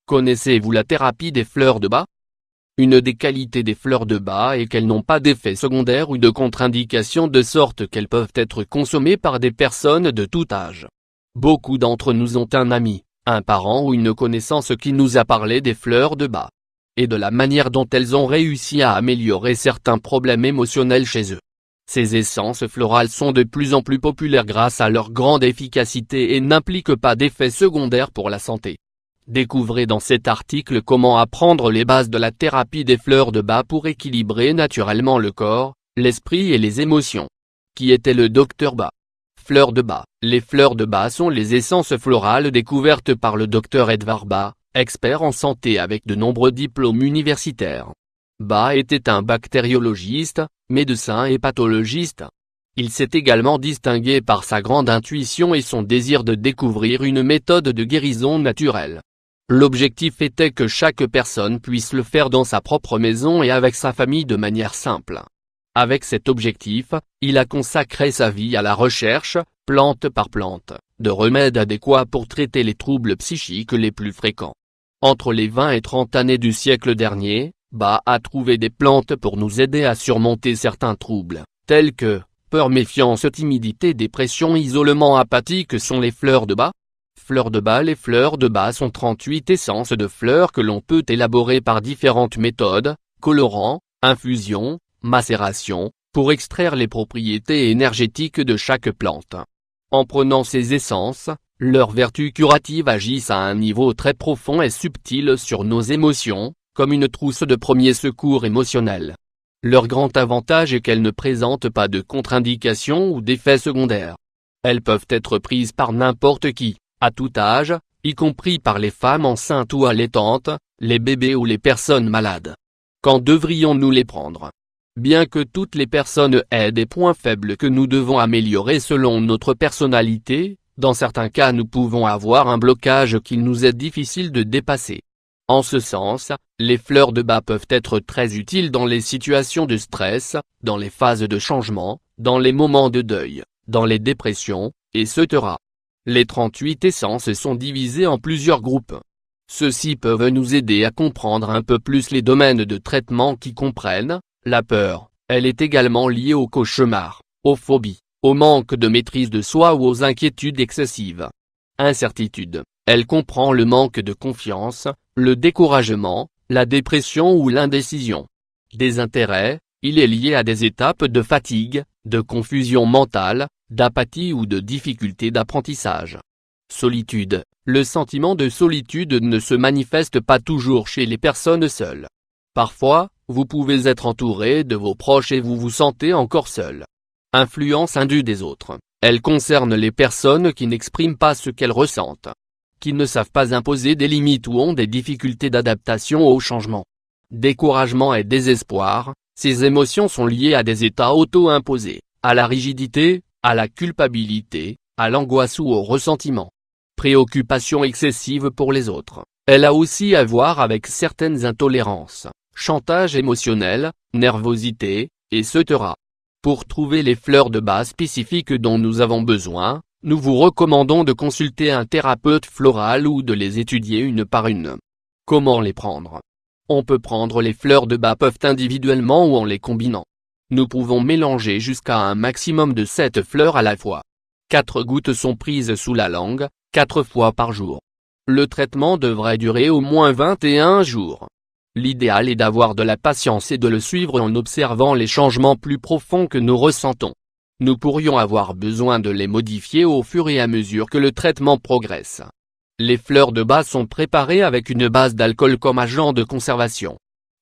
Connaissez-vous la thérapie des fleurs de bas? Une des qualités des fleurs de bas est qu'elles n'ont pas d'effets secondaires ou de contre-indications de sorte qu'elles peuvent être consommées par des personnes de tout âge. Beaucoup d'entre nous ont un ami, un parent ou une connaissance qui nous a parlé des fleurs de bas et de la manière dont elles ont réussi à améliorer certains problèmes émotionnels chez eux. Ces essences florales sont de plus en plus populaires grâce à leur grande efficacité et n'impliquent pas d'effets secondaires pour la santé. Découvrez dans cet article comment apprendre les bases de la thérapie des fleurs de bas pour équilibrer naturellement le corps, l'esprit et les émotions. Qui était le Dr Bas? Fleurs de bas. Les fleurs de bas sont les essences florales découvertes par le Dr Edvard Bas, expert en santé avec de nombreux diplômes universitaires. Bas était un bactériologiste, médecin et pathologiste. Il s'est également distingué par sa grande intuition et son désir de découvrir une méthode de guérison naturelle. L'objectif était que chaque personne puisse le faire dans sa propre maison et avec sa famille de manière simple. Avec cet objectif, il a consacré sa vie à la recherche, plante par plante, de remèdes adéquats pour traiter les troubles psychiques les plus fréquents. Entre les 20 et 30 années du siècle dernier, Bas a trouvé des plantes pour nous aider à surmonter certains troubles, tels que peur, méfiance, timidité, dépression, isolement, apathique sont les fleurs de bas. Fleurs de bas. Les fleurs de bas sont 38 essences de fleurs que l'on peut élaborer par différentes méthodes, colorants, infusion, macération, pour extraire les propriétés énergétiques de chaque plante. En prenant ces essences, leurs vertus curatives agissent à un niveau très profond et subtil sur nos émotions, comme une trousse de premier secours émotionnel. Leur grand avantage est qu'elles ne présentent pas de contre-indications ou d'effets secondaires. Elles peuvent être prises par n'importe qui, à tout âge, y compris par les femmes enceintes ou allaitantes, les bébés ou les personnes malades. Quand devrions-nous les prendre? Bien que toutes les personnes aient des points faibles que nous devons améliorer selon notre personnalité, dans certains cas nous pouvons avoir un blocage qu'il nous est difficile de dépasser. En ce sens, les fleurs de bas peuvent être très utiles dans les situations de stress, dans les phases de changement, dans les moments de deuil, dans les dépressions, etc. Les 38 essences sont divisées en plusieurs groupes. Ceux-ci peuvent nous aider à comprendre un peu plus les domaines de traitement qui comprennent la peur. Elle est également liée aux cauchemars, aux phobies, au manque de maîtrise de soi ou aux inquiétudes excessives. Incertitude. Elle comprend le manque de confiance, le découragement, la dépression ou l'indécision. Désintérêt. Il est lié à des étapes de fatigue, de confusion mentale, d'apathie ou de difficulté d'apprentissage. Solitude. Le sentiment de solitude ne se manifeste pas toujours chez les personnes seules. Parfois, vous pouvez être entouré de vos proches et vous vous sentez encore seul. Influence indue des autres. Elle concerne les personnes qui n'expriment pas ce qu'elles ressentent, qui ne savent pas imposer des limites ou ont des difficultés d'adaptation au changement. Découragement et désespoir. Ces émotions sont liées à des états auto-imposés, à la rigidité, à la culpabilité, à l'angoisse ou au ressentiment. Préoccupation excessive pour les autres. Elle a aussi à voir avec certaines intolérances, chantage émotionnel, nervosité, etc. Pour trouver les fleurs de bas spécifiques dont nous avons besoin, nous vous recommandons de consulter un thérapeute floral ou de les étudier une par une. Comment les prendre? On peut prendre les fleurs de bas individuellement ou en les combinant. Nous pouvons mélanger jusqu'à un maximum de 7 fleurs à la fois. 4 gouttes sont prises sous la langue, 4 fois par jour. Le traitement devrait durer au moins 21 jours. L'idéal est d'avoir de la patience et de le suivre en observant les changements plus profonds que nous ressentons. Nous pourrions avoir besoin de les modifier au fur et à mesure que le traitement progresse. Les fleurs de bas sont préparées avec une base d'alcool comme agent de conservation.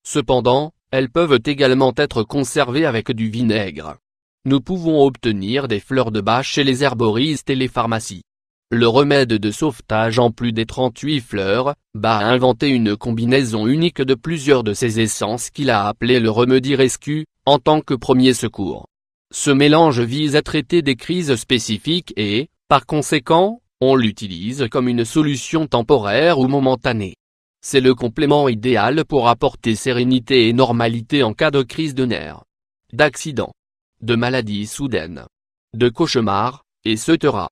Cependant, elles peuvent également être conservées avec du vinaigre. Nous pouvons obtenir des fleurs de bas chez les herboristes et les pharmacies. Le remède de sauvetage en plus des 38 fleurs, Bas a inventé une combinaison unique de plusieurs de ces essences qu'il a appelé le Remedy Rescue, en tant que premier secours. Ce mélange vise à traiter des crises spécifiques et, par conséquent, on l'utilise comme une solution temporaire ou momentanée. C'est le complément idéal pour apporter sérénité et normalité en cas de crise de nerfs, d'accident, de maladie soudaine, de cauchemar, etc.